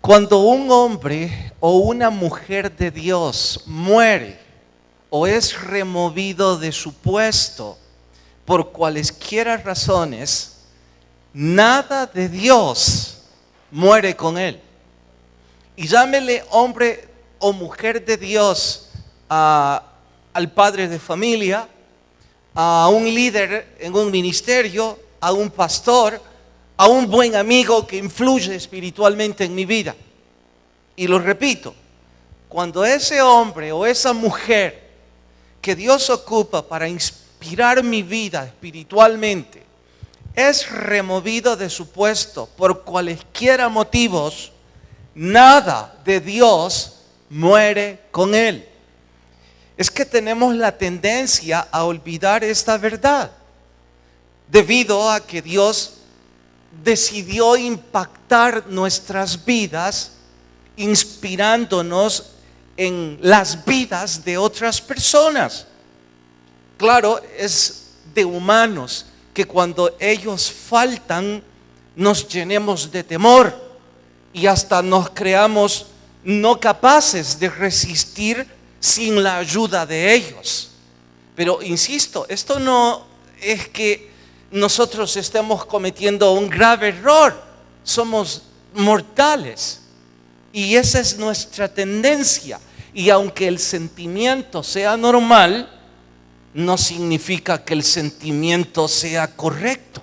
Cuando un hombre o una mujer de Dios muere o es removido de su puesto por cualesquiera razones, nada de Dios muere con él. Y llámele hombre o mujer de Dios al padre de familia, a un líder en un ministerio, a un pastor, a un buen amigo que influye espiritualmente en mi vida. Y lo repito, cuando ese hombre o esa mujer que Dios ocupa para inspirar mi vida espiritualmente es removido de su puesto por cualesquiera motivos, nada de Dios muere con él. Es que tenemos la tendencia a olvidar esta verdad, debido a que Dios decidió impactar nuestras vidas, inspirándonos en las vidas de otras personas. Claro, es de humanos que cuando ellos faltan nos llenemos de temor y hasta nos creamos no capaces de resistir sin la ayuda de ellos. Pero insisto, esto no es que nosotros estemos cometiendo un grave error. Somos mortales y esa es nuestra tendencia. Y aunque el sentimiento sea normal, no significa que el sentimiento sea correcto.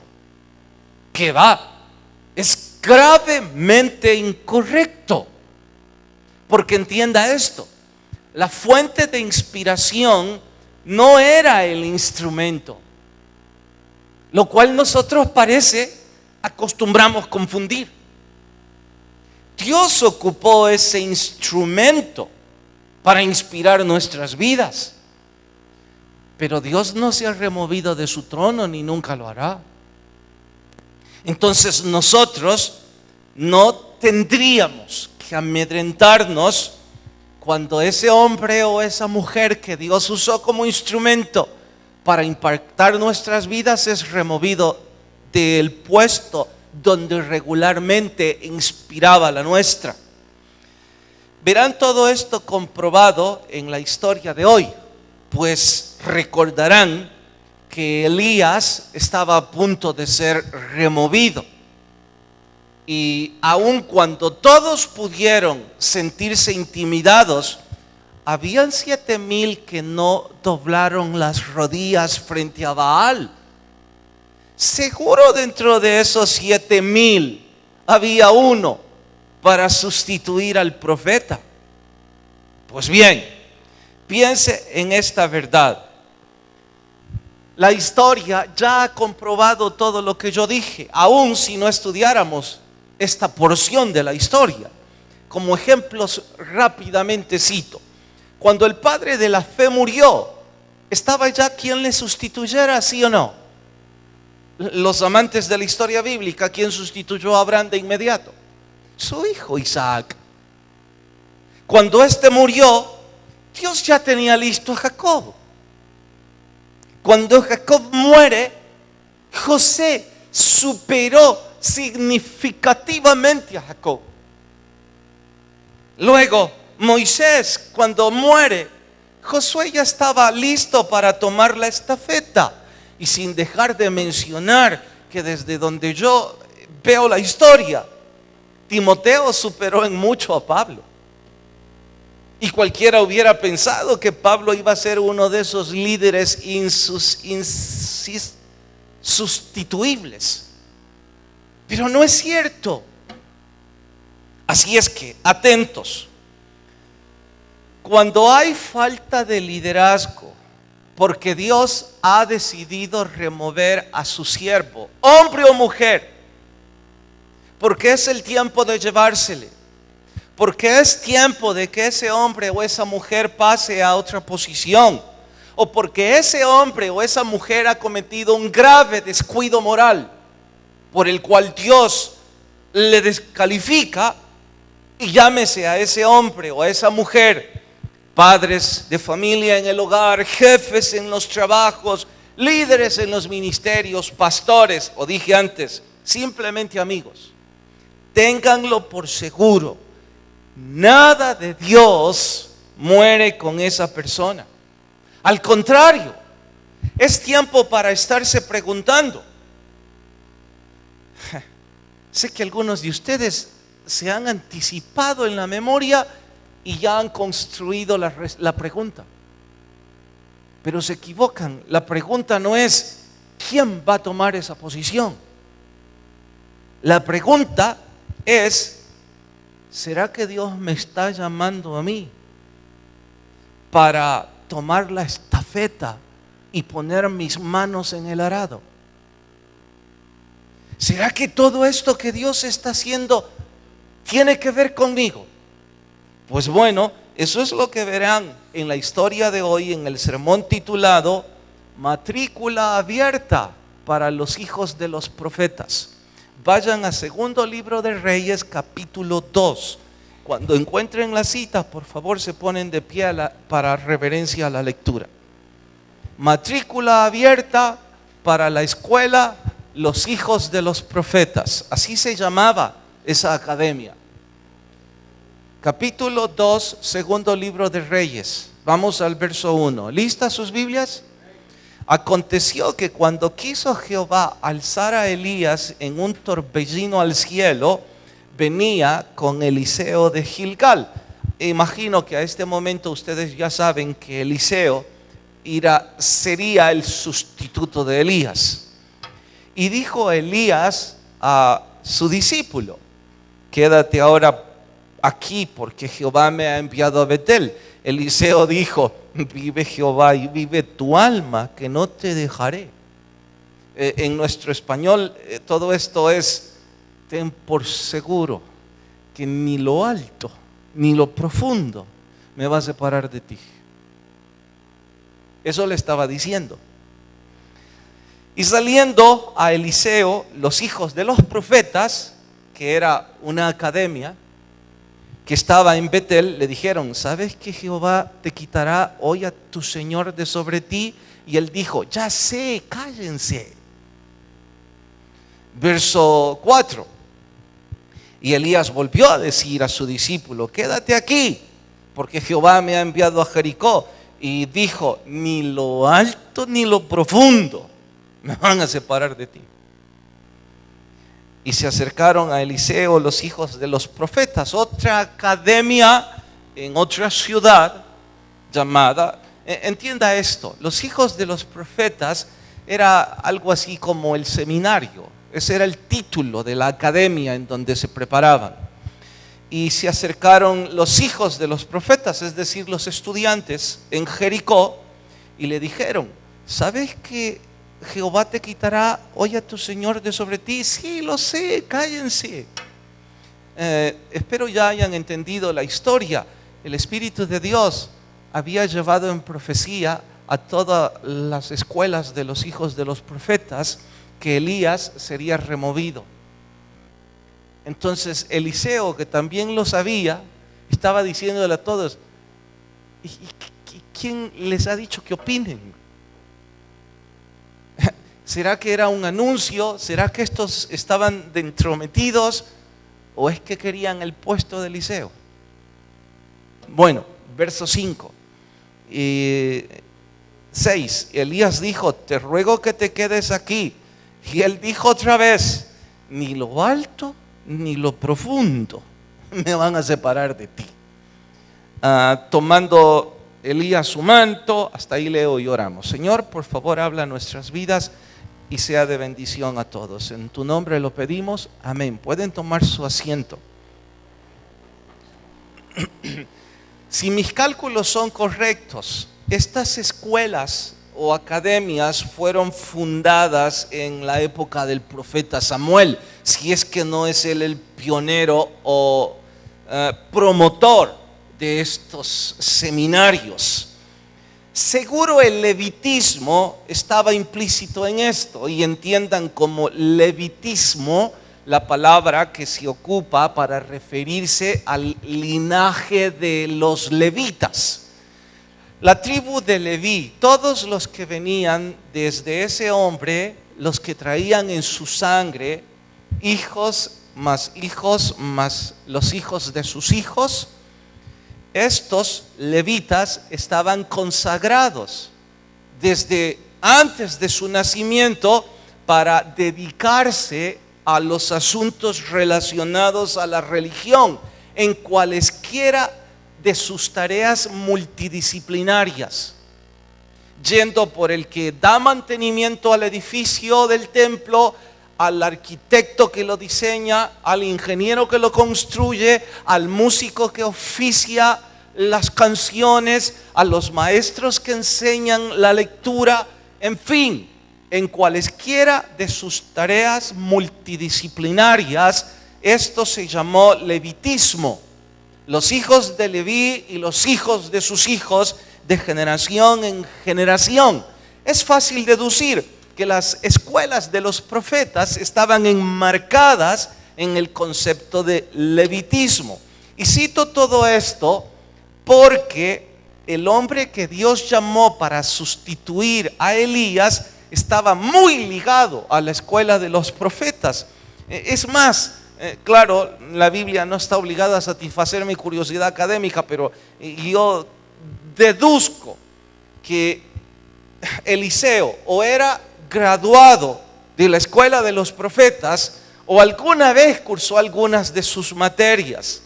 ¿Qué va? Es gravemente incorrecto. Porque entienda esto, la fuente de inspiración no era el instrumento, lo cual nosotros acostumbramos confundir. Dios ocupó ese instrumento para inspirar nuestras vidas, pero Dios no se ha removido de su trono ni nunca lo hará. Entonces nosotros no tendríamos que amedrentarnos cuando ese hombre o esa mujer que Dios usó como instrumento para impactar nuestras vidas es removido del puesto donde regularmente inspiraba la nuestra. Verán todo esto comprobado en la historia de hoy, pues recordarán que Elías estaba a punto de ser removido. Y aun cuando todos pudieron sentirse intimidados, habían 7,000 que no doblaron las rodillas frente a Baal. Seguro dentro de esos 7,000 había uno para sustituir al profeta. Pues bien, piense en esta verdad. La historia ya ha comprobado todo lo que yo dije, aun si no estudiáramos esta porción de la historia. Como ejemplos rápidamente cito: cuando el padre de la fe murió, ¿estaba ya quien le sustituyera, sí o no? Los amantes de la historia bíblica, ¿quién sustituyó a Abraham de inmediato? Su hijo Isaac. Cuando éste murió, Dios ya tenía listo a Jacob. Cuando Jacob muere, José superó significativamente a Jacob. Luego, Moisés, cuando muere, Josué ya estaba listo para tomar la estafeta. Y sin dejar de mencionar que desde donde yo veo la historia, Timoteo superó en mucho a Pablo. Y cualquiera hubiera pensado que Pablo iba a ser uno de esos líderes insustituibles. Pero no es cierto. Así es que, atentos. Cuando hay falta de liderazgo, porque Dios ha decidido remover a su siervo, hombre o mujer, porque es el tiempo de llevársele, porque es tiempo de que ese hombre o esa mujer pase a otra posición, o porque ese hombre o esa mujer ha cometido un grave descuido moral, por el cual Dios le descalifica, y llámese a ese hombre o a esa mujer padres de familia en el hogar, jefes en los trabajos, líderes en los ministerios, pastores, o dije antes, simplemente amigos. Ténganlo por seguro nada de Dios muere con esa persona. Al contrario, es tiempo para estarse preguntando. Sé que algunos de ustedes se han anticipado en la memoria y ya han construido la pregunta. Pero se equivocan. La pregunta no es ¿quién va a tomar esa posición? La pregunta es ¿será que Dios me está llamando a mí para tomar la estafeta y poner mis manos en el arado? ¿Será que todo esto que Dios está haciendo tiene que ver conmigo? Pues bueno, eso es lo que verán en la historia de hoy, en el sermón titulado Matrícula abierta para los hijos de los profetas. Vayan a Segundo Libro de Reyes, capítulo 2. Cuando encuentren la cita, por favor se ponen de pie para reverencia a la lectura. Matrícula abierta para la escuela Los hijos de los profetas. Así se llamaba esa academia. Capítulo 2, Segundo Libro de Reyes. Vamos al verso 1. ¿Listas sus Biblias? Aconteció que cuando quiso Jehová alzar a Elías en un torbellino al cielo, venía con Eliseo de Gilgal. Imagino que a este momento ustedes ya saben que Eliseo sería el sustituto de Elías. Y dijo Elías a su discípulo: quédate ahora aquí porque Jehová me ha enviado a Betel. Eliseo dijo: vive Jehová y vive tu alma, que no te dejaré. En nuestro español todo esto es: ten por seguro que ni lo alto ni lo profundo me va a separar de ti. Eso le estaba diciendo. Y saliendo a Eliseo, los hijos de los profetas, que era una academia que estaba en Betel, le dijeron: ¿sabes que Jehová te quitará hoy a tu Señor de sobre ti? Y él dijo: ya sé, cállense. Verso 4. Y Elías volvió a decir a su discípulo: quédate aquí, porque Jehová me ha enviado a Jericó. Y dijo: ni lo alto ni lo profundo me van a separar de ti. Y se acercaron a Eliseo los hijos de los profetas, otra academia en otra ciudad llamada, entienda esto, los hijos de los profetas era algo así como el seminario. Ese era el título de la academia en donde se preparaban. Y se acercaron los hijos de los profetas, es decir, los estudiantes en Jericó, y le dijeron: ¿sabes que Jehová te quitará hoy a tu Señor de sobre ti? Sí, lo sé, cállense. Espero ya hayan entendido la historia. El Espíritu de Dios había llevado en profecía a todas las escuelas de los hijos de los profetas que Elías sería removido. Entonces Eliseo, que también lo sabía, estaba diciéndole a todos: ¿y quién les ha dicho que opinen? ¿Será que era un anuncio? ¿Será que estos estaban de entrometidos? ¿O es que querían el puesto de Eliseo? Bueno, verso 5 y 6. Elías dijo: te ruego que te quedes aquí. Y él dijo otra vez: ni lo alto ni lo profundo me van a separar de ti. Tomando Elías su manto, hasta ahí leo y oramos. Señor, por favor, habla nuestras vidas y sea de bendición a todos. En tu nombre lo pedimos, amén. Pueden tomar su asiento. Si mis cálculos son correctos, estas escuelas o academias fueron fundadas en la época del profeta Samuel, si es que no es él el pionero o promotor de estos seminarios. Seguro el levitismo estaba implícito en esto, y entiendan como levitismo la palabra que se ocupa para referirse al linaje de los levitas. La tribu de Leví, todos los que venían desde ese hombre, los que traían en su sangre hijos más hijos, más los hijos de sus hijos. Estos levitas estaban consagrados desde antes de su nacimiento para dedicarse a los asuntos relacionados a la religión en cualesquiera de sus tareas multidisciplinarias, yendo por el que da mantenimiento al edificio del templo, al arquitecto que lo diseña, al ingeniero que lo construye, al músico que oficia las canciones, a los maestros que enseñan la lectura, en fin, en cualesquiera de sus tareas multidisciplinarias. Esto se llamó levitismo. Los hijos de Leví y los hijos de sus hijos, de generación en generación. Es fácil deducir que las escuelas de los profetas estaban enmarcadas en el concepto de levitismo. Y cito todo esto porque el hombre que Dios llamó para sustituir a Elías estaba muy ligado a la escuela de los profetas. Es más, claro, la Biblia no está obligada a satisfacer mi curiosidad académica, pero yo deduzco que Eliseo o era graduado de la escuela de los profetas o alguna vez cursó algunas de sus materias,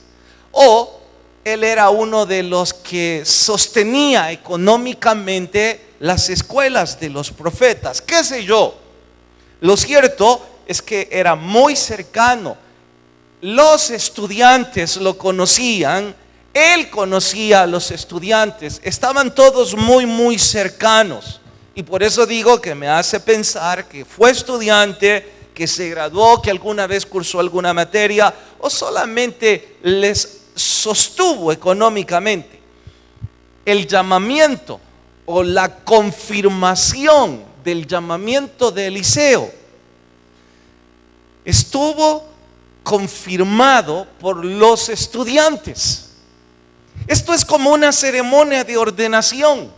o él era uno de los que sostenía económicamente las escuelas de los profetas, qué sé yo. Lo cierto es que era muy cercano. Los estudiantes lo conocían, él conocía a los estudiantes, estaban todos muy cercanos. Y por eso digo que me hace pensar que fue estudiante, que se graduó, que alguna vez cursó alguna materia, o solamente les sostuvo económicamente. El llamamiento o la confirmación del llamamiento de Eliseo estuvo confirmado por los estudiantes. Esto es como una ceremonia de ordenación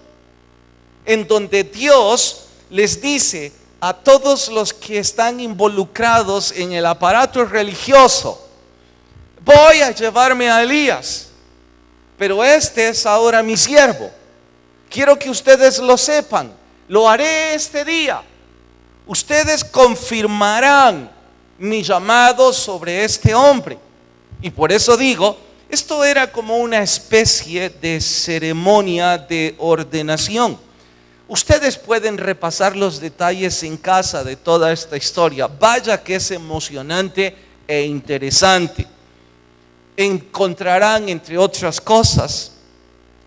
en donde Dios les dice a todos los que están involucrados en el aparato religioso: voy a llevarme a Elías, pero este es ahora mi siervo. Quiero que ustedes lo sepan, lo haré este día. Ustedes confirmarán mi llamado sobre este hombre. Y por eso digo, esto era como una especie de ceremonia de ordenación. Ustedes pueden repasar los detalles en casa de toda esta historia. Vaya que es emocionante e interesante. Encontrarán, entre otras cosas,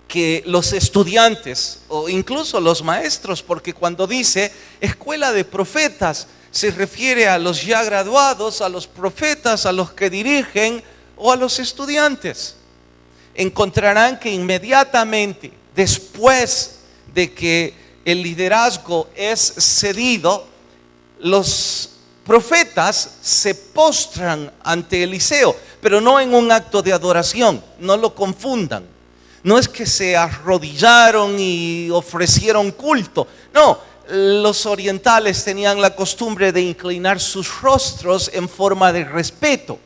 que los estudiantes o incluso los maestros, porque cuando dice escuela de profetas, se refiere a los ya graduados, a los profetas, a los que dirigen o a los estudiantes. Encontrarán que inmediatamente después de que el liderazgo es cedido, los profetas se postran ante Eliseo, pero no en un acto de adoración, no lo confundan. No es que se arrodillaron y ofrecieron culto, no. Los orientales tenían la costumbre de inclinar sus rostros en forma de respeto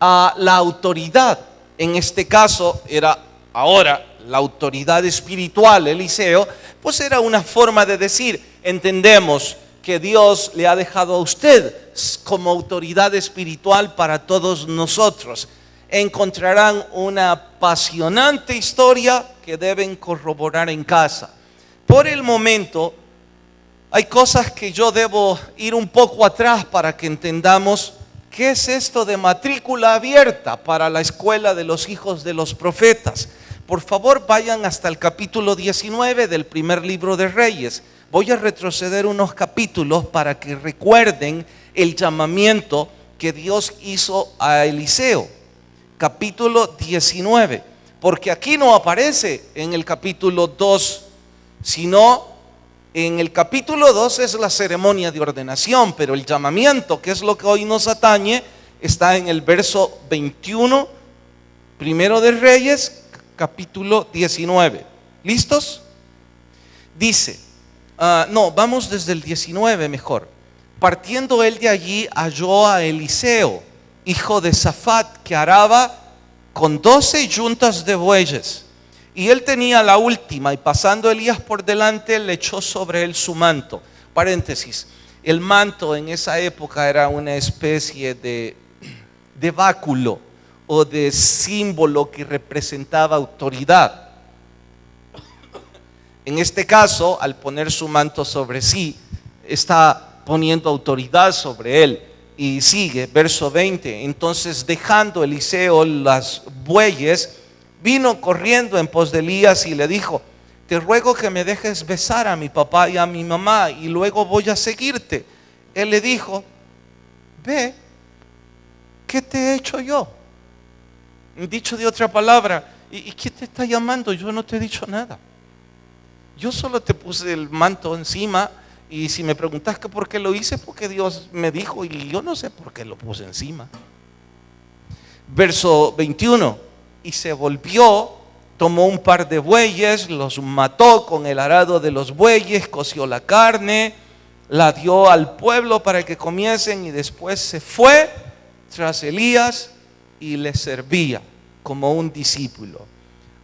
a la autoridad. En este caso era ahora la autoridad espiritual, Eliseo, pues era una forma de decir: entendemos que Dios le ha dejado a usted como autoridad espiritual para todos nosotros. Encontrarán una apasionante historia que deben corroborar en casa. Por el momento, hay cosas que yo debo ir un poco atrás para que entendamos qué es esto de matrícula abierta para la escuela de los hijos de los profetas. Por favor, vayan hasta el capítulo 19 del primer libro de Reyes. Voy a retroceder unos capítulos para que recuerden el llamamiento que Dios hizo a Eliseo. Capítulo 19, porque aquí no aparece en el capítulo 2, sino en el capítulo 2 es la ceremonia de ordenación, pero el llamamiento, que es lo que hoy nos atañe, está en el verso 21, primero de Reyes, capítulo 19. ¿Listos? Dice, vamos desde el 19 mejor. Partiendo él de allí, halló a Eliseo, hijo de Safat, que araba con 12 yuntas de bueyes. Y él tenía la última, y pasando Elías por delante, le echó sobre él su manto. Paréntesis, el manto en esa época era una especie de báculo o de símbolo que representaba autoridad. En este caso, al poner su manto sobre sí, está poniendo autoridad sobre él. Y sigue, verso 20. Entonces, dejando Eliseo las bueyes, vino corriendo en pos de Elías y le dijo: te ruego que me dejes besar a mi papá y a mi mamá, y luego voy a seguirte. Él le dijo: ve, ¿qué te he hecho yo? Dicho de otra palabra, ¿y quién te está llamando? Yo no te he dicho nada. Yo solo te puse el manto encima, y si me preguntas que por qué lo hice, porque Dios me dijo, y yo no sé por qué lo puse encima. Verso 21. Y se volvió, tomó un par de bueyes, los mató con el arado de los bueyes, coció la carne, la dio al pueblo para que comiesen, y después se fue tras Elías y le servía como un discípulo.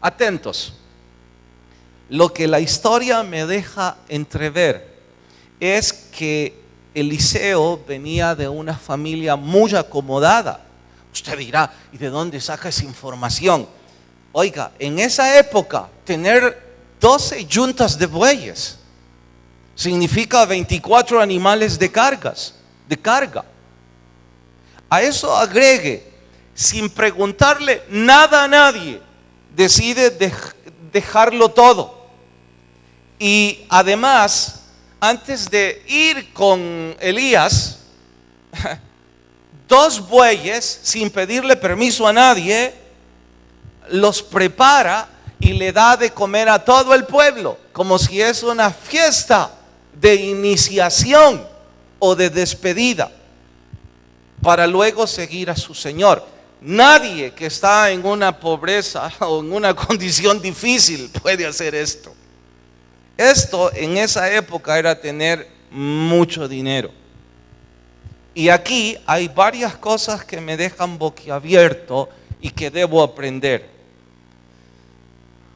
Atentos. Lo que la historia me deja entrever es que Eliseo venía de una familia muy acomodada. Usted dirá: ¿y de dónde saca esa información? Oiga, en esa época tener 12 yuntas de bueyes significa 24 animales de carga. A eso agregue, sin preguntarle nada a nadie, decide dejarlo todo. Y además, antes de ir con Elías, 2 bueyes, sin pedirle permiso a nadie, los prepara y le da de comer a todo el pueblo, como si es una fiesta de iniciación o de despedida, para luego seguir a su Señor. Nadie que está en una pobreza o en una condición difícil puede hacer esto. Esto en esa época era tener mucho dinero. Y aquí hay varias cosas que me dejan boquiabierto y que debo aprender.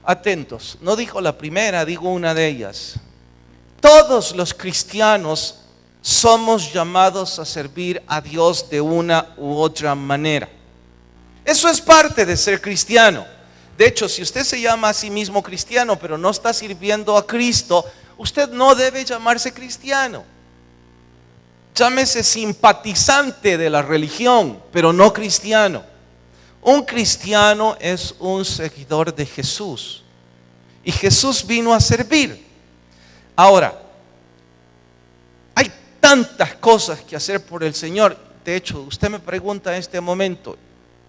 Atentos, no digo la primera, digo una de ellas. Todos los cristianos somos llamados a servir a Dios de una u otra manera. Eso es parte de ser cristiano. De hecho, si usted se llama a sí mismo cristiano, pero no está sirviendo a Cristo, usted no debe llamarse cristiano. Llámese simpatizante de la religión, pero no cristiano. Un cristiano es un seguidor de Jesús. Y Jesús vino a servir. Ahora, hay tantas cosas que hacer por el Señor. De hecho, usted me pregunta en este momento,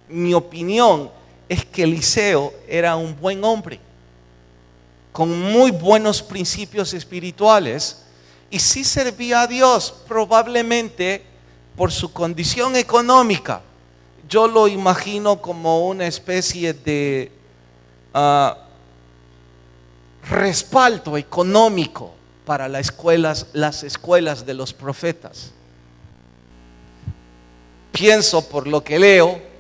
mi opinión es que Eliseo era un buen hombre, con muy buenos principios espirituales, y sí servía a Dios, probablemente por su condición económica. Yo lo imagino como una especie de respaldo económico para las escuelas de los profetas. Pienso, por lo que leo,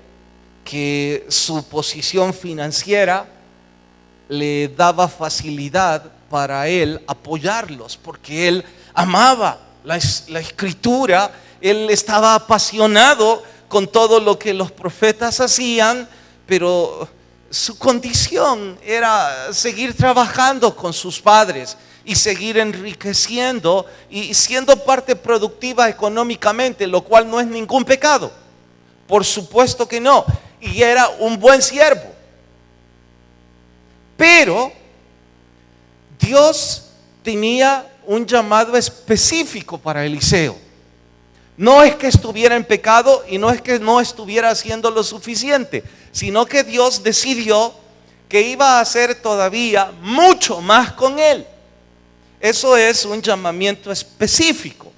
que su posición financiera le daba facilidad para él apoyarlos, porque él amaba la escritura, él estaba apasionado con todo lo que los profetas hacían, pero su condición era seguir trabajando con sus padres y seguir enriqueciendo y siendo parte productiva económicamente, lo cual no es ningún pecado, por supuesto que no, y era un buen siervo. Pero Dios tenía un llamado específico para Eliseo. No es que estuviera en pecado y no es que no estuviera haciendo lo suficiente, sino que Dios decidió que iba a hacer todavía mucho más con él. Eso es un llamamiento específico,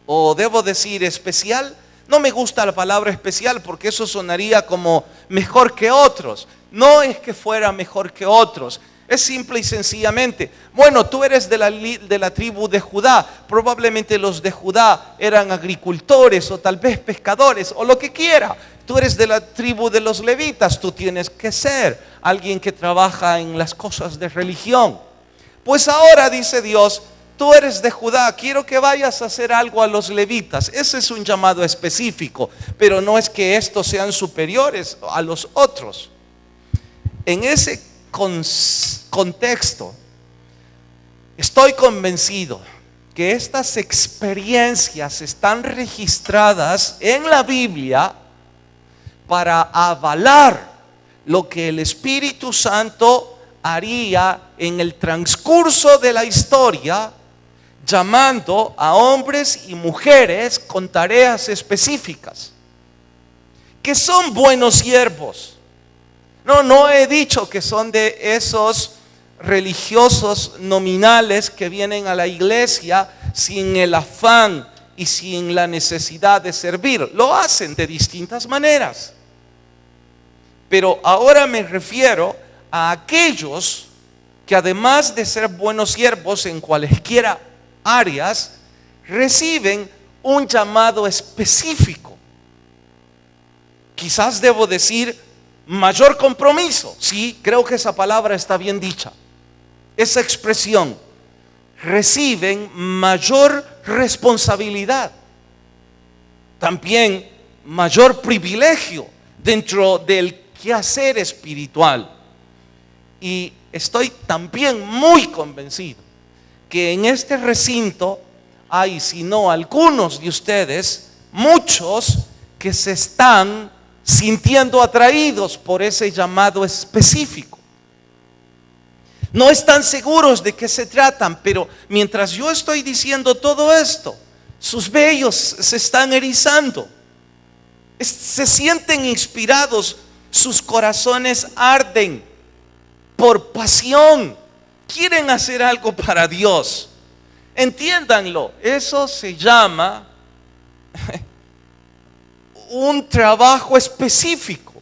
o debo decir especial. No me gusta la palabra especial porque eso sonaría como mejor que otros. No es que fuera mejor que otros, Es simple y sencillamente, bueno, tú eres de la tribu de Judá, probablemente los de Judá eran agricultores o tal vez pescadores o lo que quiera. Tú eres de la tribu de los levitas, tú tienes que ser alguien que trabaja en las cosas de religión. Pues ahora dice Dios, tú eres de Judá, quiero que vayas a hacer algo a los levitas. Ese es un llamado específico, pero no es que estos sean superiores a los otros. En ese contexto, estoy convencido que estas experiencias están registradas en la Biblia para avalar lo que el Espíritu Santo haría en el transcurso de la historia, llamando a hombres y mujeres con tareas específicas, que son buenos siervos. No he dicho que son de esos religiosos nominales que vienen a la iglesia sin el afán y sin la necesidad de servir. Lo hacen de distintas maneras. Pero ahora me refiero a aquellos que además de ser buenos siervos en cualesquiera áreas, reciben un llamado específico. Quizás debo decir mayor compromiso. Sí, creo que esa palabra está bien dicha. Esa expresión, reciben mayor responsabilidad. También mayor privilegio dentro del quehacer espiritual. Y estoy también muy convencido que en este recinto hay, si no algunos de ustedes, muchos que se están sintiendo atraídos por ese llamado específico. No están seguros de qué se tratan, pero mientras yo estoy diciendo todo esto, sus vellos se están erizando, se sienten inspirados, sus corazones arden por pasión, quieren hacer algo para Dios. Entiéndanlo, eso se llama un trabajo específico,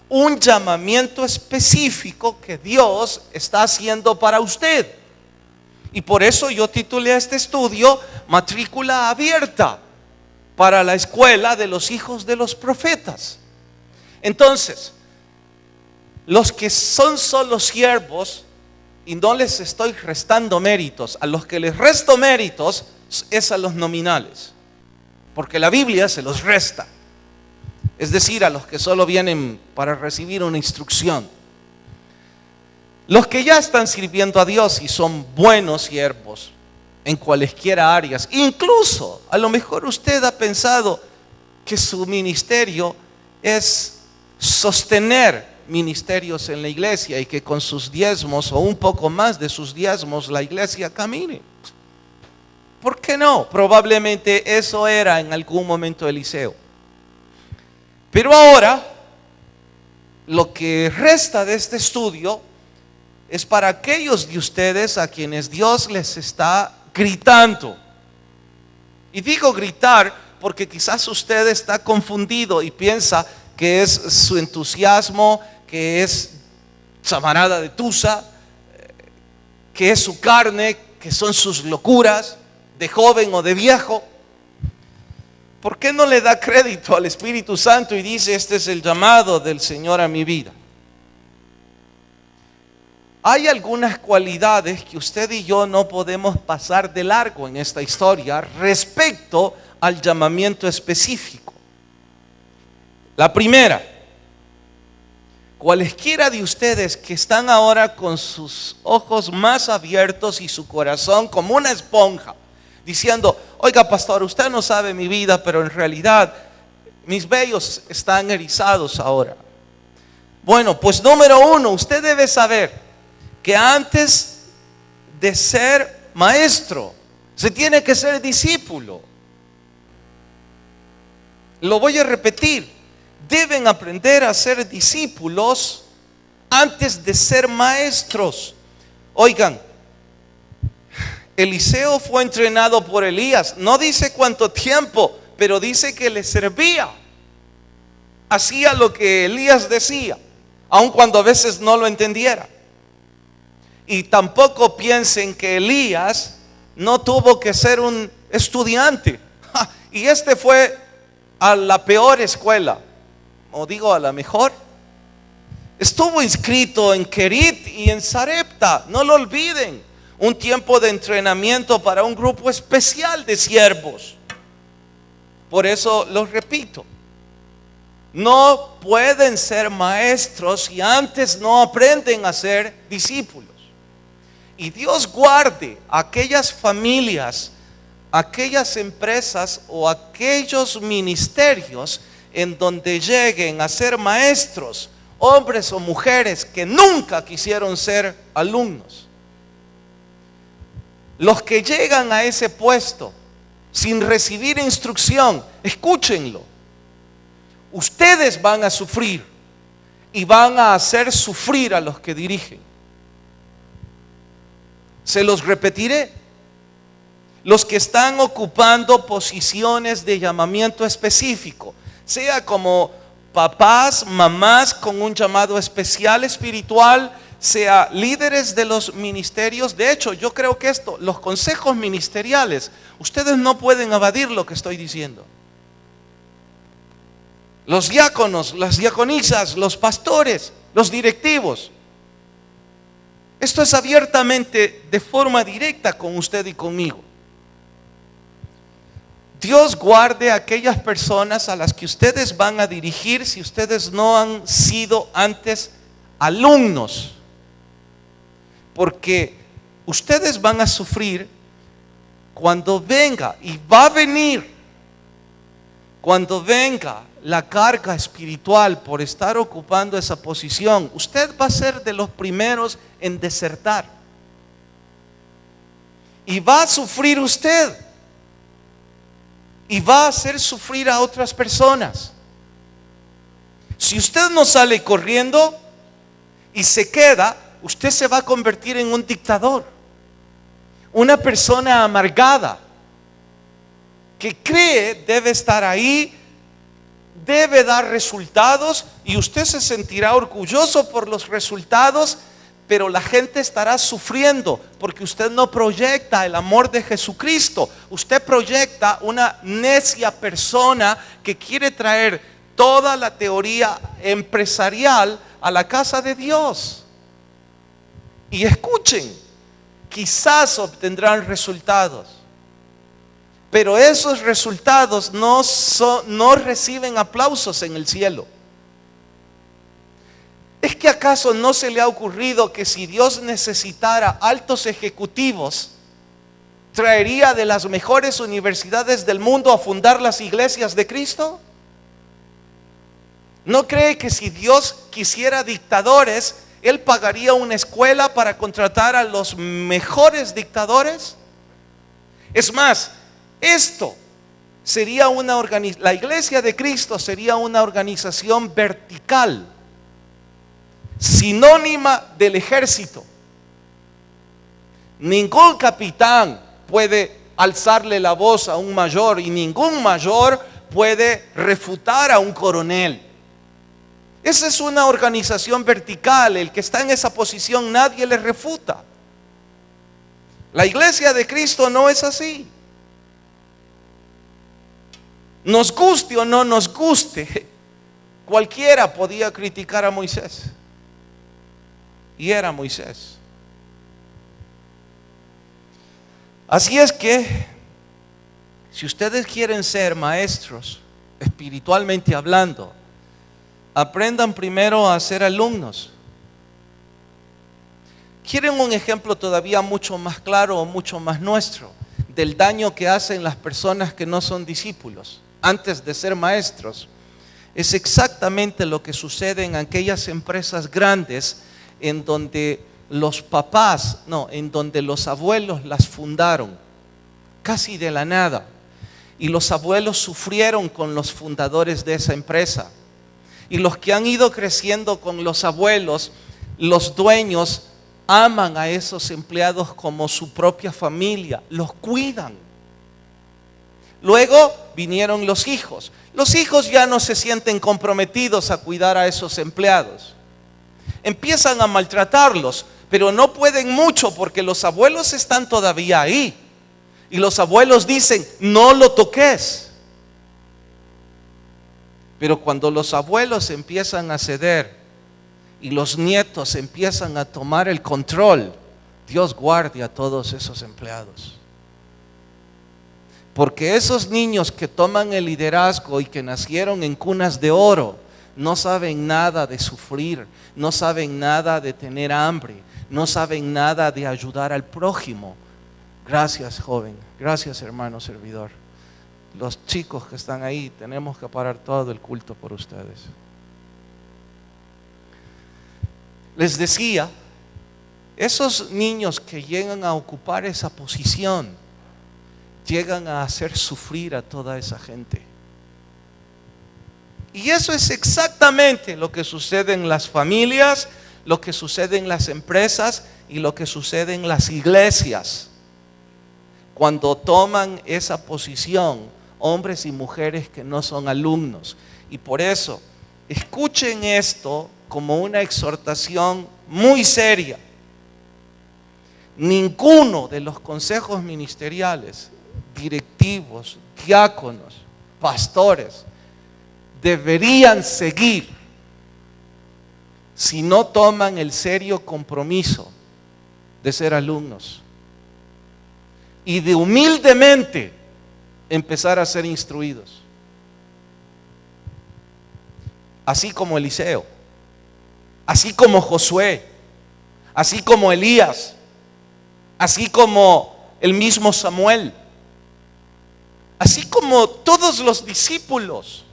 un llamamiento específico que Dios está haciendo para usted. Y por eso yo titulé a este estudio Matrícula Abierta para la Escuela de los Hijos de los Profetas. Entonces, los que son solo siervos, y no les estoy restando méritos, a los que les resto méritos es a los nominales, porque la Biblia se los resta. Es decir, a los que solo vienen para recibir una instrucción. Los que ya están sirviendo a Dios y son buenos siervos en cualesquiera áreas. Incluso, a lo mejor usted ha pensado que su ministerio es sostener ministerios en la iglesia y que con sus diezmos o un poco más de sus diezmos la iglesia camine. ¿Por qué no? Probablemente eso era en algún momento Eliseo. Pero ahora, lo que resta de este estudio es para aquellos de ustedes a quienes Dios les está gritando. Y digo gritar porque quizás usted está confundido y piensa que es su entusiasmo, que es chamarada de tusa, que es su carne, que son sus locuras de joven o de viejo. ¿Por qué no le da crédito al Espíritu Santo y dice: este es el llamado del Señor a mi vida? Hay algunas cualidades que usted y yo no podemos pasar de largo en esta historia respecto al llamamiento específico. La primera, cualesquiera de ustedes que están ahora con sus ojos más abiertos y su corazón como una esponja, diciendo: oiga, pastor, usted no sabe mi vida, pero en realidad mis vellos están erizados ahora. Bueno, pues número uno, usted debe saber que antes de ser maestro, se tiene que ser discípulo. Lo voy a repetir: deben aprender a ser discípulos antes de ser maestros. Oigan, Eliseo fue entrenado por Elías. No dice cuánto tiempo, pero dice que le servía. Hacía lo que Elías decía, aun cuando a veces no lo entendiera. Y tampoco piensen que Elías no tuvo que ser un estudiante. Y este fue a la peor escuela, o digo a la mejor. Estuvo inscrito en Kerit y en Sarepta, no lo olviden. Un tiempo de entrenamiento para un grupo especial de siervos. Por eso los repito, no pueden ser maestros si antes no aprenden a ser discípulos. Y Dios guarde aquellas familias, aquellas empresas o aquellos ministerios en donde lleguen a ser maestros, hombres o mujeres que nunca quisieron ser alumnos. Los que llegan a ese puesto sin recibir instrucción, escúchenlo. Ustedes van a sufrir y van a hacer sufrir a los que dirigen. Se los repetiré. Los que están ocupando posiciones de llamamiento específico, sea como papás, mamás con un llamado especial espiritual, sea líderes de los ministerios. De hecho, yo creo que los consejos ministeriales, ustedes no pueden evadir lo que estoy diciendo. Los diáconos, las diaconisas, los pastores, los directivos. Esto es abiertamente, de forma directa con usted y conmigo. Dios guarde a aquellas personas a las que ustedes van a dirigir si ustedes no han sido antes alumnos. Porque ustedes van a sufrir cuando venga, y va a venir, cuando venga la carga espiritual por estar ocupando esa posición. Usted va a ser de los primeros en desertar. Y va a sufrir usted. Y va a hacer sufrir a otras personas. Si usted no sale corriendo y se queda, usted se va a convertir en un dictador, una persona amargada que cree debe estar ahí, debe dar resultados, y usted se sentirá orgulloso por los resultados, pero la gente estará sufriendo porque usted no proyecta el amor de Jesucristo. Usted proyecta una necia persona que quiere traer toda la teoría empresarial a la casa de Dios. Y escuchen, quizás obtendrán resultados, pero esos resultados no reciben aplausos en el cielo. ¿Es que acaso no se le ha ocurrido que si Dios necesitara altos ejecutivos, traería de las mejores universidades del mundo a fundar las iglesias de Cristo? ¿No cree que si Dios quisiera dictadores, Él pagaría una escuela para contratar a los mejores dictadores? Es más, esto sería la iglesia de Cristo sería una organización vertical, sinónima del ejército. Ningún capitán puede alzarle la voz a un mayor, y ningún mayor puede refutar a un coronel. Esa es una organización vertical. El que está en esa posición nadie le refuta. La iglesia de Cristo no es así. Nos guste o no nos guste, cualquiera podía criticar a Moisés. Y era Moisés. Así es que, si ustedes quieren ser maestros, espiritualmente hablando, aprendan primero a ser alumnos. ¿Quieren un ejemplo todavía mucho más claro o mucho más nuestro del daño que hacen las personas que no son discípulos antes de ser maestros? Es exactamente lo que sucede en aquellas empresas grandes en donde en donde los abuelos las fundaron casi de la nada, y los abuelos sufrieron con los fundadores de esa empresa. Y los que han ido creciendo con los abuelos, los dueños aman a esos empleados como su propia familia, los cuidan. Luego vinieron los hijos. Los hijos ya no se sienten comprometidos a cuidar a esos empleados. Empiezan a maltratarlos pero no pueden mucho porque los abuelos están todavía ahí. Y los abuelos dicen, no lo toques. Pero cuando los abuelos empiezan a ceder y los nietos empiezan a tomar el control, Dios guarde a todos esos empleados. Porque esos niños que toman el liderazgo y que nacieron en cunas de oro, no saben nada de sufrir, no saben nada de tener hambre, no saben nada de ayudar al prójimo. Gracias, joven, gracias, hermano servidor. Los chicos que están ahí, tenemos que parar todo el culto por ustedes. Les decía, esos niños que llegan a ocupar esa posición, llegan a hacer sufrir a toda esa gente. Y eso es exactamente lo que sucede en las familias, lo que sucede en las empresas y lo que sucede en las iglesias. Cuando toman esa posición, hombres y mujeres que no son alumnos. Y por eso, escuchen esto como una exhortación muy seria. Ninguno de los consejos ministeriales, directivos, diáconos, pastores, deberían seguir si no toman el serio compromiso de ser alumnos y de humildemente empezar a ser instruidos. Así como Eliseo, así como Josué, así como Elías, así como el mismo Samuel, así como todos los discípulos.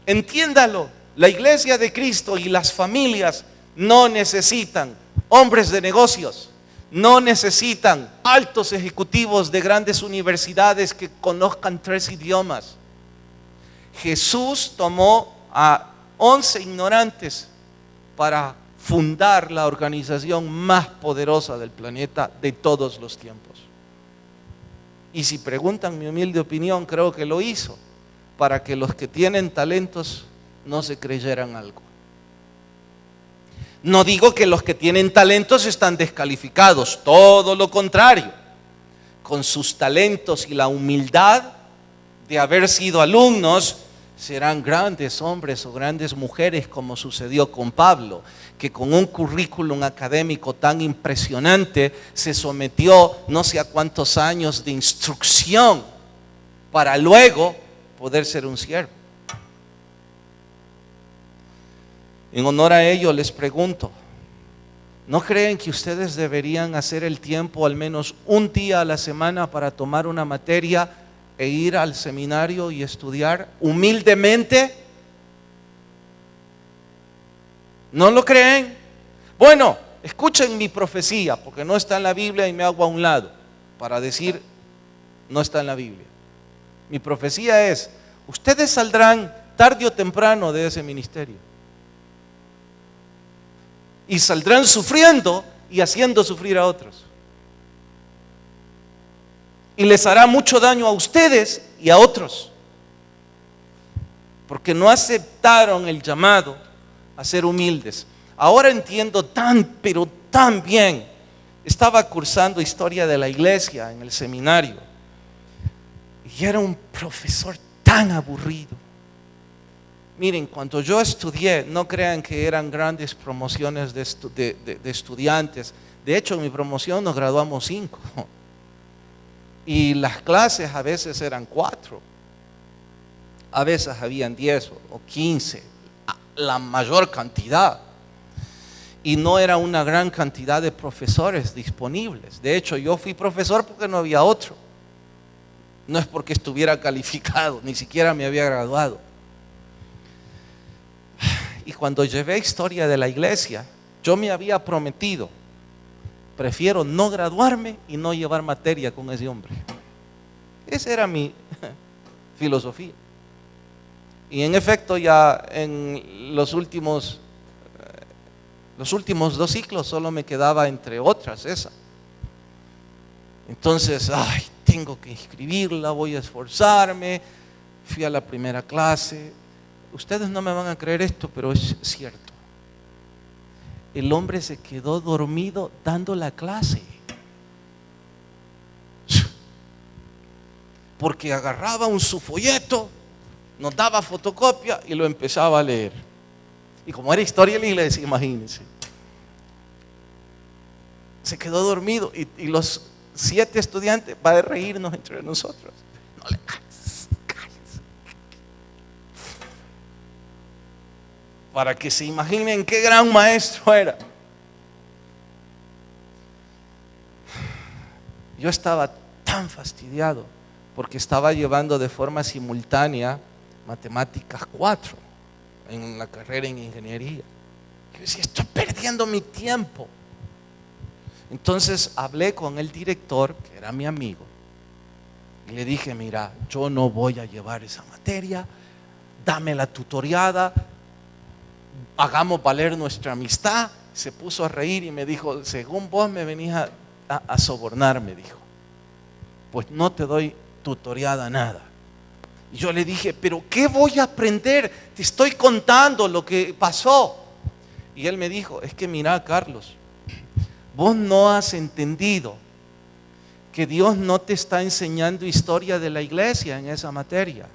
Entiéndalo, la iglesia de Cristo y las familias no necesitan hombres de negocios, no necesitan altos ejecutivos de grandes universidades que conozcan 3 idiomas. Jesús tomó a 11 ignorantes para fundar la organización más poderosa del planeta de todos los tiempos. Y si preguntan mi humilde opinión, creo que lo hizo para que los que tienen talentos no se creyeran algo. No digo que los que tienen talentos están descalificados, todo lo contrario. Con sus talentos y la humildad de haber sido alumnos, serán grandes hombres o grandes mujeres, como sucedió con Pablo, que con un currículum académico tan impresionante se sometió no sé a cuántos años de instrucción para luego poder ser un siervo. En honor a ello les pregunto, ¿no creen que ustedes deberían hacer el tiempo al menos un día a la semana para tomar una materia e ir al seminario y estudiar humildemente? ¿No lo creen? Bueno, escuchen mi profecía, porque no está en la Biblia y me hago a un lado para decir no está en la Biblia. Mi profecía es, ustedes saldrán tarde o temprano de ese ministerio. Y saldrán sufriendo y haciendo sufrir a otros. Y les hará mucho daño a ustedes y a otros. Porque no aceptaron el llamado a ser humildes. Ahora entiendo pero tan bien. Estaba cursando historia de la iglesia en el seminario. Y era un profesor tan aburrido. Miren, cuando yo estudié, no crean que eran grandes promociones de estudiantes. De hecho, en mi promoción nos graduamos 5. Y las clases a veces eran 4. A veces habían 10 o 15. La mayor cantidad. Y no era una gran cantidad de profesores disponibles. De hecho, yo fui profesor porque no había otro. No es porque estuviera calificado, ni siquiera me había graduado. Y cuando llevé historia de la iglesia, yo me había prometido, prefiero no graduarme y no llevar materia con ese hombre. Esa era mi filosofía. Y en efecto, ya en los últimos 2 ciclos solo me quedaba, entre otras, esa. Entonces, tengo que inscribirla, voy a esforzarme. Fui a la primera clase. Ustedes no me van a creer esto, pero es cierto. el hombre se quedó dormido dando la clase. Porque agarraba su folleto, nos daba fotocopia y lo empezaba a leer. Y como era historia de la iglesia, imagínense. Se quedó dormido y los 7 estudiantes va a reírnos entre nosotros. No le calles. Para que se imaginen qué gran maestro era. Yo estaba tan fastidiado porque estaba llevando de forma simultánea matemáticas 4 en la carrera en ingeniería. Yo decía, estoy perdiendo mi tiempo. Entonces hablé con el director, que era mi amigo, y le dije, mira, yo no voy a llevar esa materia, dame la tutoriada, hagamos valer nuestra amistad. Se puso a reír y me dijo, según vos me venís a sobornar, me dijo, pues no te doy tutoriada nada. Y yo le dije, pero ¿qué voy a aprender? Te estoy contando lo que pasó. Y él me dijo, es que mira, Carlos, vos no has entendido que Dios no te está enseñando historia de la iglesia en esa materia.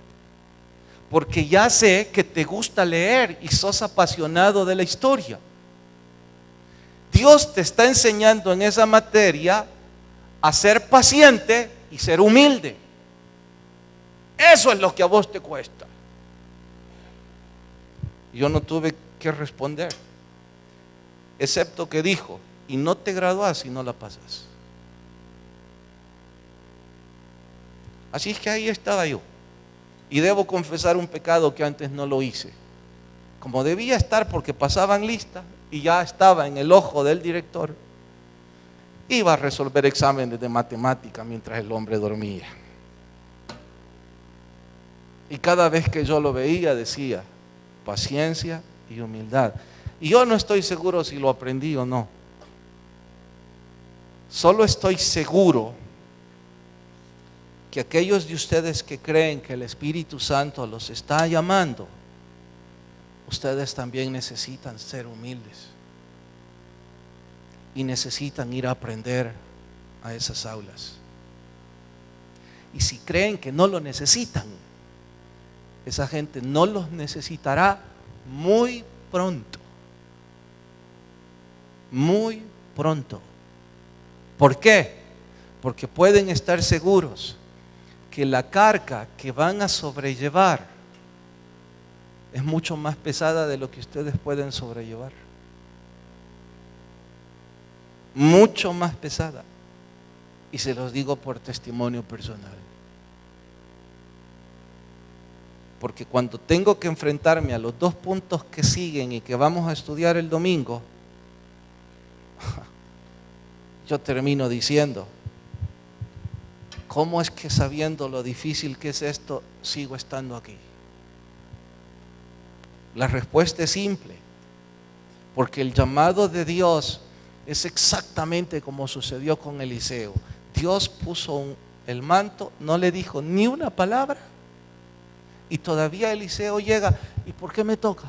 Porque ya sé que te gusta leer y sos apasionado de la historia. Dios te está enseñando en esa materia a ser paciente y ser humilde. Eso es lo que a vos te cuesta. Yo no tuve que responder, excepto que dijo, y no te gradúas si no la pasas. Así es que ahí estaba yo. Y debo confesar un pecado que antes no lo hice. Como debía estar porque pasaban lista y ya estaba en el ojo del director, iba a resolver exámenes de matemática mientras el hombre dormía. Y cada vez que yo lo veía decía, paciencia y humildad. Y yo no estoy seguro si lo aprendí o no. Solo estoy seguro que aquellos de ustedes que creen que el Espíritu Santo los está llamando, ustedes también necesitan ser humildes y necesitan ir a aprender a esas aulas. Y si creen que no lo necesitan, esa gente no los necesitará muy pronto. Muy pronto. ¿Por qué? Porque pueden estar seguros que la carga que van a sobrellevar es mucho más pesada de lo que ustedes pueden sobrellevar. Mucho más pesada. Y se los digo por testimonio personal. Porque cuando tengo que enfrentarme a los 2 puntos que siguen y que vamos a estudiar el domingo, yo termino diciendo, ¿cómo es que sabiendo lo difícil que es esto, sigo estando aquí? La respuesta es simple, porque el llamado de Dios es exactamente como sucedió con Eliseo. Dios puso el manto, no le dijo ni una palabra, y todavía Eliseo llega, ¿y por qué me toca?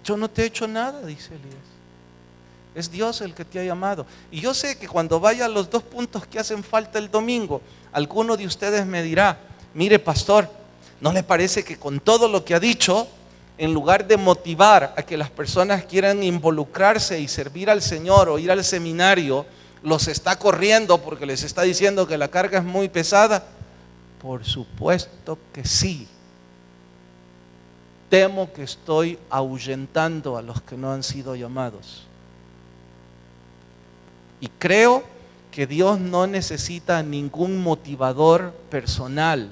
Yo no te he hecho nada, dice Elías. Es Dios el que te ha llamado. Y yo sé que cuando vaya a los 2 puntos que hacen falta el domingo, alguno de ustedes me dirá, mire pastor, ¿no le parece que con todo lo que ha dicho, en lugar de motivar a que las personas quieran involucrarse y servir al Señor o ir al seminario, los está corriendo porque les está diciendo que la carga es muy pesada? Por supuesto que sí. Temo que estoy ahuyentando a los que no han sido llamados. Y creo que Dios no necesita ningún motivador personal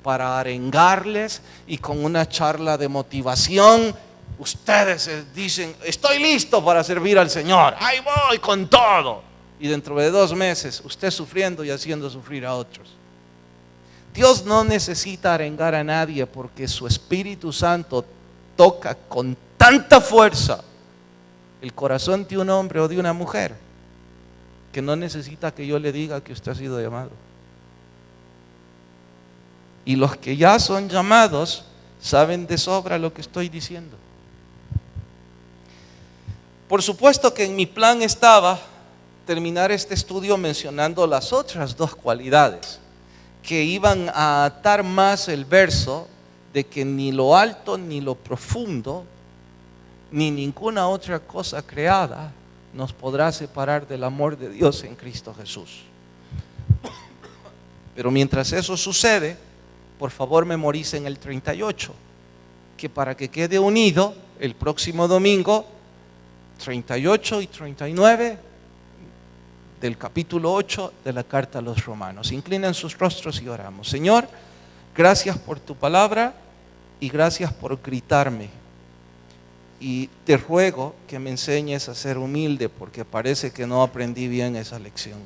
para arengarles y con una charla de motivación ustedes dicen, estoy listo para servir al Señor, ahí voy con todo. Y dentro de 2 meses usted sufriendo y haciendo sufrir a otros. Dios no necesita arengar a nadie porque su Espíritu Santo toca con tanta fuerza el corazón de un hombre o de una mujer que no necesita que yo le diga que usted ha sido llamado. Y los que ya son llamados saben de sobra lo que estoy diciendo. Por supuesto que en mi plan estaba terminar este estudio mencionando las otras dos cualidades que iban a atar más el verso de que ni lo alto ni lo profundo ni ninguna otra cosa creada nos podrá separar del amor de Dios en Cristo Jesús. Pero mientras eso sucede, por favor memoricen el 38, que para que quede unido el próximo domingo, 38 y 39 del capítulo 8 de la carta a los Romanos. Inclinen sus rostros y oramos. Señor, gracias por tu palabra y gracias por gritarme. Y te ruego que me enseñes a ser humilde, porque parece que no aprendí bien esa lección.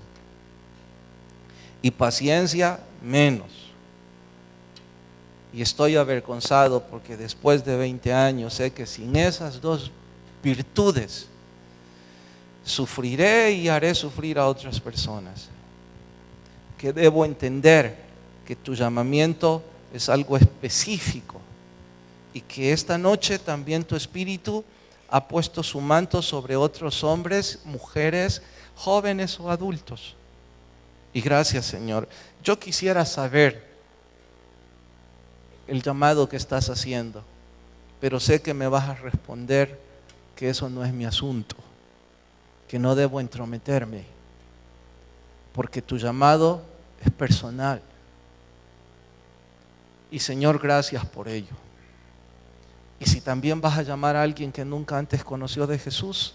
Y paciencia menos. Y estoy avergonzado porque después de 20 años sé que sin esas dos virtudes sufriré y haré sufrir a otras personas. Que debo entender que tu llamamiento es algo específico y que esta noche también tu Espíritu ha puesto su manto sobre otros hombres, mujeres, jóvenes o adultos. Y gracias, Señor. Yo quisiera saber el llamado que estás haciendo, pero sé que me vas a responder que eso no es mi asunto, que no debo entrometerme, porque tu llamado es personal. Y Señor, gracias por ello. Y si también vas a llamar a alguien que nunca antes conoció de Jesús,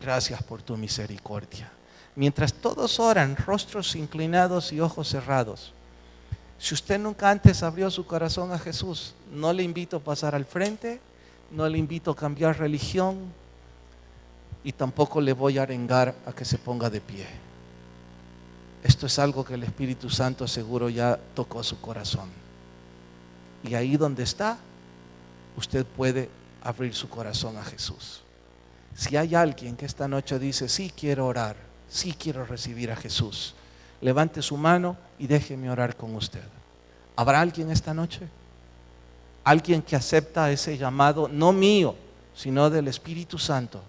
gracias por tu misericordia. Mientras todos oran, rostros inclinados y ojos cerrados, si usted nunca antes abrió su corazón a Jesús, no le invito a pasar al frente, no le invito a cambiar religión y tampoco le voy a arengar a que se ponga de pie. Esto es algo que el Espíritu Santo seguro ya tocó su corazón. Y ahí donde está, usted puede abrir su corazón a Jesús. Si hay alguien que esta noche dice, sí quiero orar, sí quiero recibir a Jesús, levante su mano y déjeme orar con usted. ¿Habrá alguien esta noche? Alguien que acepta ese llamado, no mío, sino del Espíritu Santo,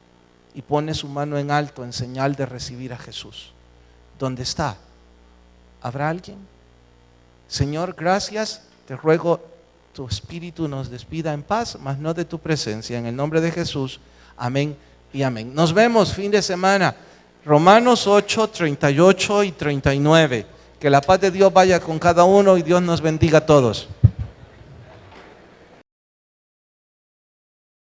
y pone su mano en alto en señal de recibir a Jesús. ¿Dónde está? ¿Habrá alguien? Señor, gracias, te ruego tu Espíritu nos despida en paz, mas no de tu presencia. En el nombre de Jesús, amén y amén. Nos vemos fin de semana. Romanos 8, 38 y 39. Que la paz de Dios vaya con cada uno y Dios nos bendiga a todos.